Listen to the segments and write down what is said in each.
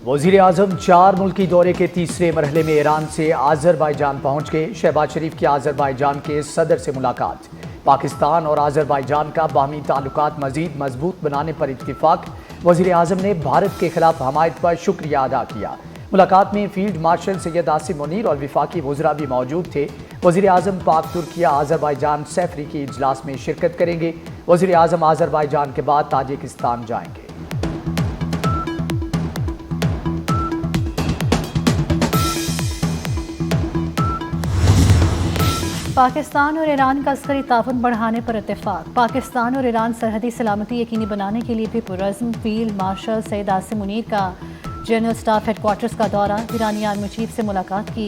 वज़ीर आज़म 4 मुल्की दौरे के तीसरे मरहले में ईरान से आज़रबाईजान पहुँच गए। शहबाज शरीफ की आज़रबाईजान के सदर से मुलाकात। पाकिस्तान और आज़रबाईजान का बाहमी ताल्लुकात मज़ीद मजबूत बनाने पर इत्तिफाक। वज़ीर आज़म ने भारत के खिलाफ हमायत पर शुक्रिया अदा किया। मुलाकात में फील्ड मार्शल सैयद आसिम मुनीर और विफाकी वज़रा भी मौजूद थे। वज़ीर आज़म पाक तुर्किया आज़रबाईजान सैफरी इजलास में शिरकत करेंगे। वज़ीर आज़म आज़रबाईजान के बाद ताजिकिस्तान जाएंगे। पाकिस्तान और ईरान का अस्करी ताउन बढ़ाने पर इत्तेफाक। पाकिस्तान और ईरान सरहदी सलामती यकीनी बनाने के लिए भी पुरज़्म। फील्ड मार्शल सैयद आसिम मुनीर का जनरल स्टाफ हेडक्वार्टर्स का दौरा। ईरानी आर्मी चीफ से मुलाकात की।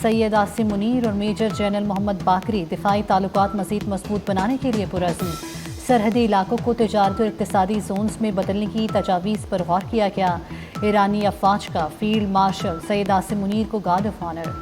सैयद आसिम मुनीर और मेजर जनरल मोहम्मद बाकरी दिफाई ताल्लुकात मज़ीद मजबूत बनाने के लिए पुरज़्म। सरहदी इलाकों को तजारती और इक़्तिसादी जोन्स में बदलने की तजावीज़ पर गौर किया गया। ईरानी अफवाज का फील्ड मार्शल सैयद आसिम मुनीर को गार्ड ऑफ ऑनर।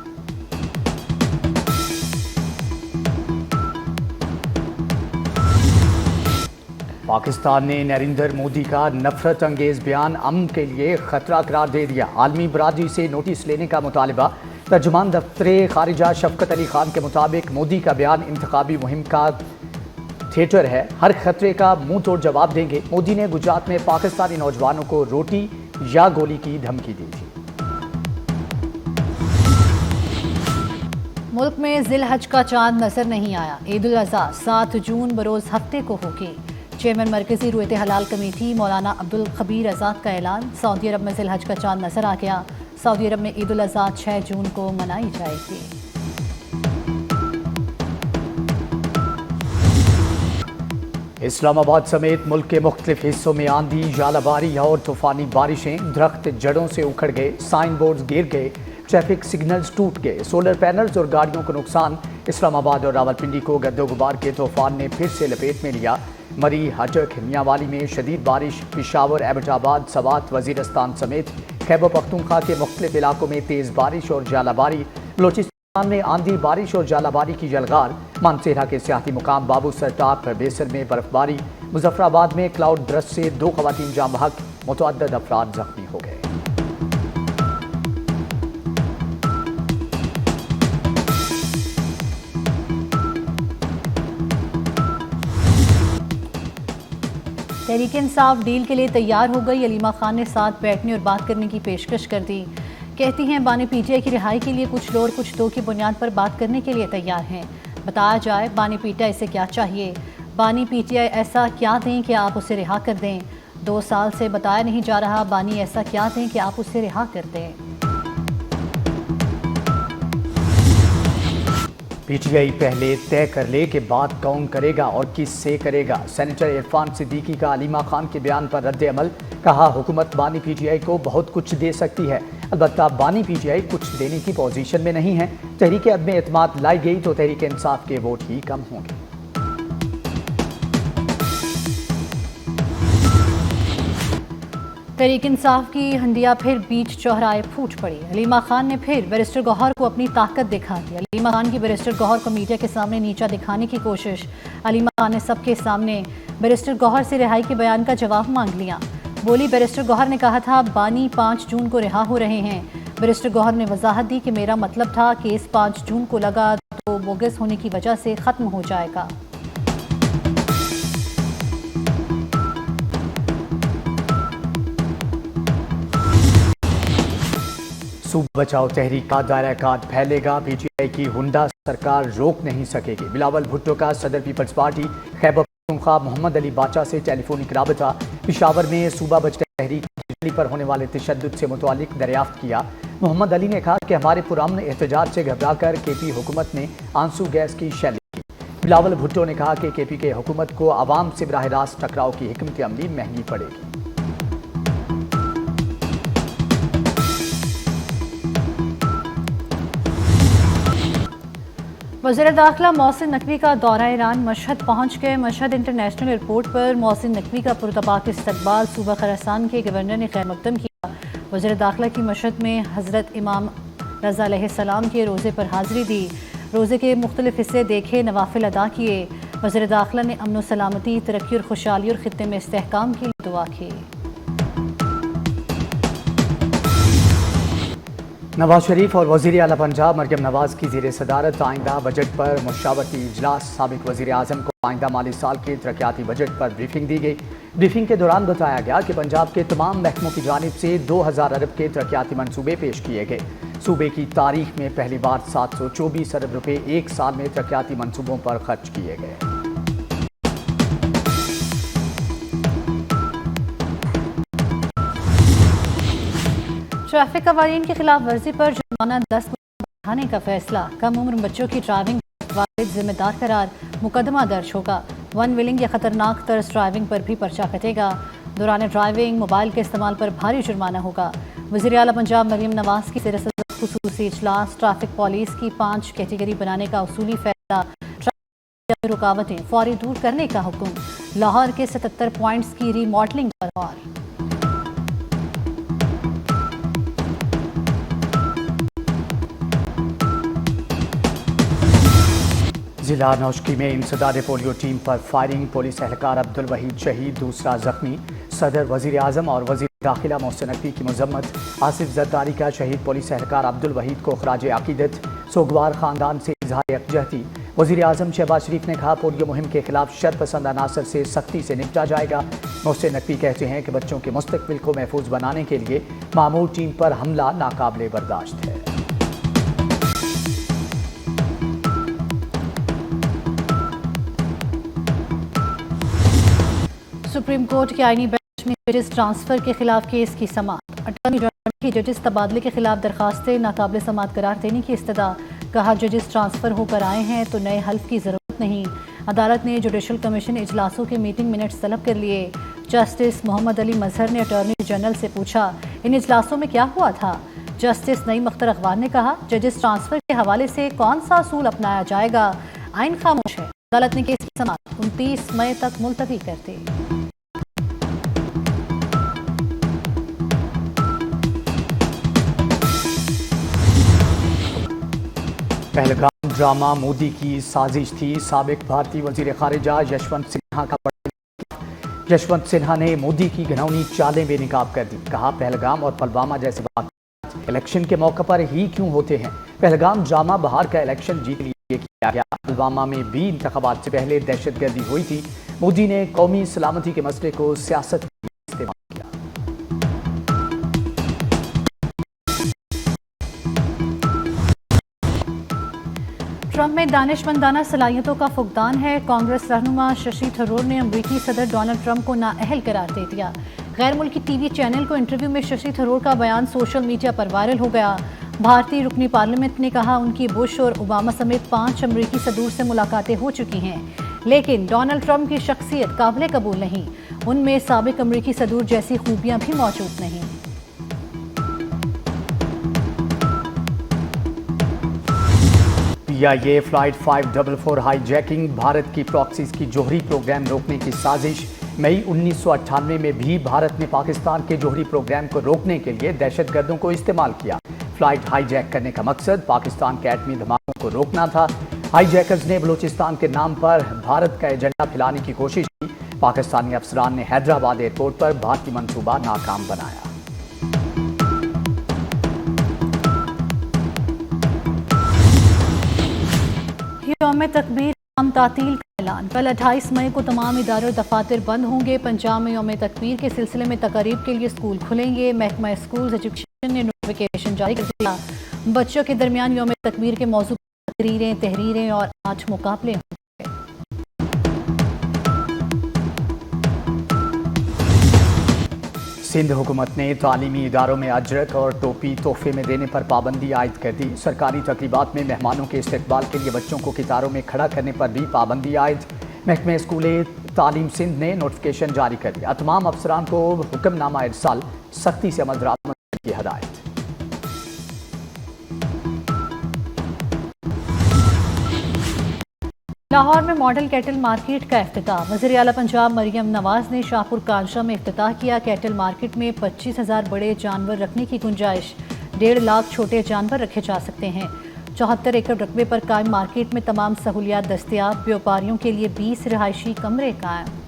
पाकिस्तान ने नरेंद्र मोदी का नफरत अंगेज बयान अमन के लिए खतरा करार दे दिया। आलमी बरादरी से नोटिस लेने का मुतालबा। तर्जुमान दफ्तर खारिजा शफकत अली खान के मुताबिक मोदी का बयान इंतखाबी मुहिम का थिएटर है, हर खतरे का मुंह तोड़ जवाब देंगे। मोदी ने गुजरात में पाकिस्तानी नौजवानों को रोटी या गोली की धमकी दी थी। मुल्क में जिल हज का चांद नजर नहीं आया। ईद उल अज़हा 7 जून बरोज हफ्ते को होगी। चेयरमैन मरकजी रुयत हलाल कमेटी मौलाना अब्दुल खबीर आज़ाद का ऐलान। सऊदी अरब में जिल हज का चांद नजर आ गया। सऊदी अरब में ईद उल अज़हा 6 जून को मनाई जाएगी। इस्लामाबाद समेत मुल्क के मुख्तलिफ हिस्सों में आंधी, जालाबारी और तूफानी बारिशें। दरख्त जड़ों से उखड़ गए, साइन बोर्ड गिर गए, ट्रैफिक सिग्नल्स टूट गए, सोलर पैनल्स और गाड़ियों को नुकसान। इस्लामाबाद और रावलपिंडी को गर्दो गुबार के तूफान ने फिर से लपेट में लिया। मरी, हटक, मियांवाली में शदीद बारिश। पिशावर, एबटाबाद, सवात, वजीरस्तान समेत खैबर पख्तूनख्वा के मुख्तलिफ इलाकों में तेज़ बारिश और जालाबारी। बलोचिस्तान में आंधी, बारिश और जालाबारी की जलगार। मानसेरा के सियाती मुकाम बाबू सरटाप प्रबेसर में बर्फबारी। मुजफ्फराबाद में क्लाउड ब्रस्ट से 2 खवातीन जाम बहक, मुतअद्दिद अफराद जख्मी हो गए। तहरीक इंसाफ डील के लिए तैयार हो गई। अलीमा खान ने साथ बैठने और बात करने की पेशकश कर दी। कहती हैं बानी पीटीआई की रिहाई के लिए कुछ लोग कुछ दो की बुनियाद पर बात करने के लिए तैयार हैं। बताया जाए बानी पीटीआई से क्या चाहिए। बानी पीटीआई ऐसा क्या दें कि आप उसे रिहा कर दें। 2 साल से बताया नहीं जा रहा बानी ऐसा क्या दें कि आप उसे रिहा कर दें। पीटीआई पहले तय कर ले कि बात कौन करेगा और किस से करेगा। सेनेटर इरफान सिद्दीकी का अलीमा खान के बयान पर रद्द अमल। कहा हुकूमत बानी पीटीआई को बहुत कुछ दे सकती है, अलबत्ता बानी पीटीआई कुछ देने की पोजीशन में नहीं है। तहरीक अदम एतमाद लाई गई तो तहरीक इंसाफ के वोट ही कम होंगे। तहरीक इंसाफ की हंडिया फिर बीच चौराहे फूट पड़ी। अलीमा खान ने फिर बैरिस्टर गौहर को अपनी ताकत दिखा दी। अलीमा खान की बैरिस्टर गौहर को मीडिया के सामने नीचा दिखाने की कोशिश। अलीमा खान ने सबके सामने बैरिस्टर गौहर से रिहाई के बयान का जवाब मांग लिया। बोली बैरिस्टर गौहर ने कहा था बानी 5 जून को रिहा हो रहे हैं। बैरिस्टर गौहर ने वजाहत दी कि मेरा मतलब था केस 5 जून को लगा तो बोगस होने की वजह से ख़त्म हो जाएगा। सूबा बचाओ तहरीक का दायरा कार फैलेगा। पीटीआई की हुंडा सरकार रोक नहीं सकेगी। बिलावल भुट्टो का सदर पीपल्स पार्टी खैबर पख्तूनख्वा मोहम्मद अली बाचा से टेलीफोनिक राबता। पिशावर में सूबा बचाओ तहरीक पर होने वाले तशद्दुद से मुतालिक दरियाफ्त किया। मोहम्मद अली ने कहा कि हमारे पुरअमन एहतजाज से घबराकर केपी हुकूमत ने आंसू गैस की शैली की। बिलावल भुट्टो ने कहा कि केपी के हुकूमत को आवाम से बराह रास्त टकराव की हिकमत अमली महंगी पड़ेगी। वज़ीर दाखिला मोहसिन नकवी का दौरा ईरान। मशहद पहुँच गए। मशहद इंटरनेशनल एयरपोर्ट पर मोहसिन नकवी का पुरतबाक इस्तकबाल सूबा खरासान के गवर्नर ने खैर मकदम किया। वज़ीर दाखिला की मशहद में हज़रत इमाम रज़ा अलैहिस्सलाम के रोज़े पर हाज़िरी दी। रोज़े के मुख्तलिफ हिस्से देखे, नवाफिल अदा किए। वज़ीर दाखिला ने अमन व सलामती, तरक्की और खुशहाली और खित्ते में इस्तेहकाम के लिए दुआ की। नवाज शरीफ और वज़ीर आला पंजाब मरियम नवाज की ज़ेर सदारत आइंदा बजट पर मुशावरती इजलास। साबिक वज़ीर आज़म को आइंदा माली साल के तरक्याती बजट पर ब्रीफिंग दी गई। ब्रीफिंग के दौरान बताया गया कि पंजाब के तमाम महकमों की जानिब से 2000 अरब के तरक्याती मनसूबे पेश किए गए। सूबे की तारीख में पहली बार 724 अरब रुपये एक साल में तरक्याती मनसूबों पर खर्च किए गए। ट्रैफिक कवानीन की खिलाफ वर्जी पर जुर्माना 10 बढ़ाने का फैसला। कम उम्र बच्चों की ड्राइविंग वालिद जिम्मेदार करार, मुकदमा दर्ज होगा। वन व्हीलिंग या खतरनाक तर्ज ड्राइविंग पर भी पर्चा कटेगा। दौरान ड्राइविंग मोबाइल के इस्तेमाल पर भारी जुर्माना होगा। वज़ीर आला पंजाब मरियम नवाज की ज़ेर सदारत खुसूसी इजलास। ट्रैफिक पुलिस की 5 कैटेगरी बनाने का उसूली फैसला। ट्रैफिक रुकावटें फौरी दूर करने का हुक्म। लाहौर के 77 पॉइंट्स की रीमॉडलिंग पर गौर। जिला नौशकी में इंसदाद पोलियो टीम पर फायरिंग। पुलिस एहलकार अब्दुल वहीद शहीद, दूसरा जख्मी। सदर वज़ीर आज़म और वज़ीर दाखिला मोहसिन नकवी की मजम्मत। आसिफ जरदारी का शहीद पुलिस एहलकार अब्दुल वहीद को खराज अकीदत। सोगवार ख़ानदान से इजहार यकजहती। वज़ीर आज़म शहबाज शरीफ ने कहा पोलियो मुहिम के खिलाफ शरपसंद अनासर से सख्ती से निपटा जाएगा। मोहसिन नकवी कहते हैं कि बच्चों के मुस्तकबिल को महफूज बनाने के लिए मामूर टीम पर हमला नाकाबिले बर्दाश्त है। सुप्रीम कोर्ट के आईनी बेंच में जजेस ट्रांसफर के खिलाफ केस की समाअत। अटॉर्नी जनरल की जजेस तबादले के खिलाफ दरखास्तें नाकाबिल समाअत करार देने की इस्तदा। कहा जजेस ट्रांसफर होकर आए हैं तो नए हल्फ की जरूरत नहीं। अदालत ने जुडिशल कमीशन इजलासों के मीटिंग मिनट्स तलब कर लिए। जस्टिस मोहम्मद अली मजहर ने अटॉर्नी जनरल से पूछा इन इजलासों में क्या हुआ था। जस्टिस नईम अख्तर अखबार ने कहा जजेस ट्रांसफर के हवाले से कौन सा असूल अपनाया जाएगा, आइन खामोश है। अदालत ने केस की समाअत 29 मई तक मुलतवी कर दी। पहलगाम ड्रामा मोदी की साजिश थी। साबिक भारतीय वजीर खारिजा यशवंत सिन्हा का यशवंत सिन्हा ने मोदी की घिनौनी चालें बेनकाब कर दी। कहा पहलगाम और पुलवामा जैसे वाक़यात इलेक्शन के मौके पर ही क्यों होते हैं। पहलगाम ड्रामा बाहर का इलेक्शन जीत लिए किया गया। पुलवामा में भी इंतखाबात से पहले दहशतगर्दी हुई थी। मोदी ने कौमी सलामती के मसले को सियासत में इस्तेमाल किया। ट्रंप में दानिशमंदाना सलाहियतों का फुकदान है। कांग्रेस रहनुमा शशि थरूर ने अमरीकी सदर डोनाल्ड ट्रंप को नाअहल करार दे दिया। गैर मुल्की टीवी चैनल को इंटरव्यू में शशि थरूर का बयान सोशल मीडिया पर वायरल हो गया। भारतीय रुकनी पार्लियामेंट ने कहा उनकी बुश और ओबामा समेत 5 अमरीकी सदूर से मुलाकातें हो चुकी हैं, लेकिन डोनाल्ड ट्रंप की शख्सियत काबिल कबूल नहीं। उनमें साबिक अमरीकी सदूर जैसी खूबियां भी मौजूद नहीं। ये फ्लाइट 544 हाईजैकिंग। भारत की प्रॉक्सीज की जोहरी प्रोग्राम रोकने की साजिश। मई 1998 में भी भारत ने पाकिस्तान के जोहरी प्रोग्राम को रोकने के लिए दहशतगर्दों को इस्तेमाल किया। फ्लाइट हाईजैक करने का मकसद पाकिस्तान के एटमी धमाकों को रोकना था। हाईजैकर्स ने बलूचिस्तान के नाम पर भारत का एजेंडा फैलाने की कोशिश की। पाकिस्तानी अफसरान ने हैदराबाद एयरपोर्ट पर भारतीय मंसूबा नाकाम बनाया। यौम तकबीर आम तातील का ऐलान। कल 28 मई को तमाम इदारे और दफातर बंद होंगे। पंजाब में यौम तकबीर के सिलसिले में तकारीब के लिए स्कूल खुलेंगे। महकमा स्कूल एजुकेशन ने नोटिफिकेशन जारी कर दिया। बच्चों के दरमियान यौम तकबीर के मौजू तकरीरें, तहरीरें और 8 मुकाबले होंगे। सिंध हुकूमत ने तालीमी इदारों में अजरक और टोपी तोहफे में देने पर पाबंदी आयद कर दी। सरकारी तकरीबात में मेहमानों के इस्तकबाल के लिए बच्चों को कितारों में खड़ा करने पर भी पाबंदी आयद। महकमे स्कूल तालीम सिंध ने नोटिफिकेशन जारी कर दिया। तमाम अफसरान को हुक्मनामा इरसाल, सख्ती से अमल दरामद करने की हदायत। लाहौर में मॉडल कैटल मार्केट का इफ्तिताह। वज़ीर आला पंजाब मरियम नवाज ने शाहपुर कालशा में इफ्तिताह किया। कैटल मार्केट में 25,000 बड़े जानवर रखने की गुंजाइश, 1.5 लाख छोटे जानवर रखे जा सकते हैं। 74 एकड़ रकबे पर कायम मार्केट में तमाम सहूलियात दस्तियाब। व्यापारियों के लिए 20 रिहायशी कमरे कायम।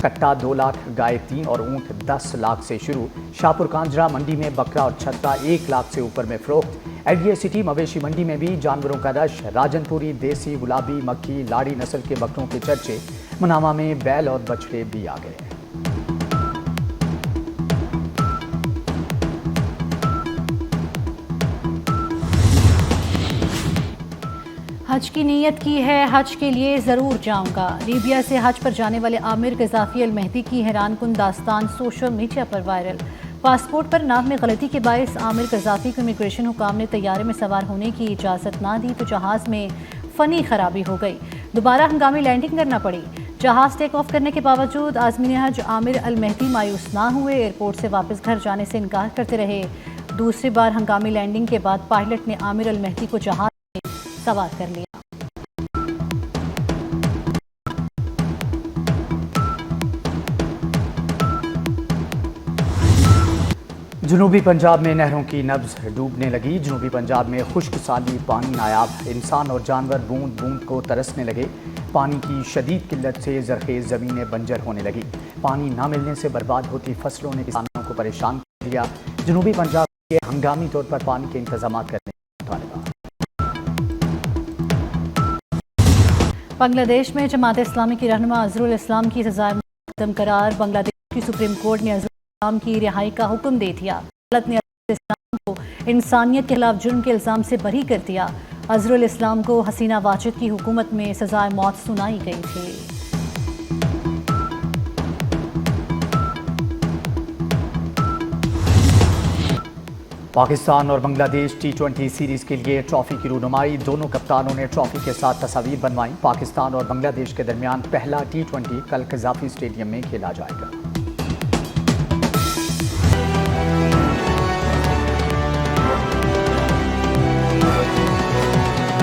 कट्टा 2 लाख, गाय 3 और ऊंट 10 लाख से शुरू। शाहपुर कांजरा मंडी में बकरा और छत्ता 1 लाख से ऊपर में फरोख्त। एलडीए सिटी मवेशी मंडी में भी जानवरों का रश। राजनपुरी, देसी, गुलाबी, मक्खी, लाड़ी नस्ल के बकरों के चर्चे। मुनामा में बैल और बछड़े भी आ गए। हज की नीयत की है, हज के लिए ज़रूर जाऊंगा। लीबिया से हज पर जाने वाले आमिर गजाफी अल मेहदी की हैरानकुन दास्तान सोशल मीडिया पर वायरल। पासपोर्ट पर नाम में गलती के बायस आमिर गजाफी को इमिग्रेशन हुकाम ने तैयारे में सवार होने की इजाज़त ना दी तो जहाज़ में फ़नी खराबी हो गई। दोबारा हंगामी लैंडिंग करना पड़ी। जहाज़ टेक ऑफ करने के बावजूद आज़मीन हज आमिर अल मेहदी मायूस ना हुए। एयरपोर्ट से वापस घर जाने से इनकार करते रहे। दूसरी बार हंगामी लैंडिंग के बाद पायलट ने आमिर अल मेहदी को जहाज़ में सवार कर लिया। जनूबी पंजाब में नहरों की नब्ज डूबने लगी। जनूबी पंजाब में खुश्क साली पानी नायाब। इंसान और जानवर बूंद बूंद को तरसने लगे। पानी की शदीद किल्लत से जरखेज ज़मीनें बंजर होने लगी। पानी ना मिलने से बर्बाद होती फसलों ने किसानों को परेशान कर दिया। जनूबी पंजाब के हंगामी तौर पर पानी के इंतजाम करने बांग्लादेश में जमात इस्लामी की रहनुमा अजहरुल इस्लाम की सजाए मुकद्दम करार। बांग्लादेश की सुप्रीम कोर्ट ने अजहरुल इस्लाम की रिहाई का हुक्म दे दिया। अदालत ने अजहरुल इस्लाम को इंसानियत के खिलाफ जुर्म के इल्जाम से बरी कर दिया। अजहरुल इस्लाम को हसीना वाजिद की हुकूमत में सजाए मौत सुनाई गई थी। पाकिस्तान और बांग्लादेश T20 सीरीज के लिए ट्रॉफी की रूनुमाई। दोनों कप्तानों ने ट्रॉफी के साथ तस्वीर बनवाई। पाकिस्तान और बांग्लादेश के दरमियान पहला T20 कल कज़ाफी स्टेडियम में खेला जाएगा।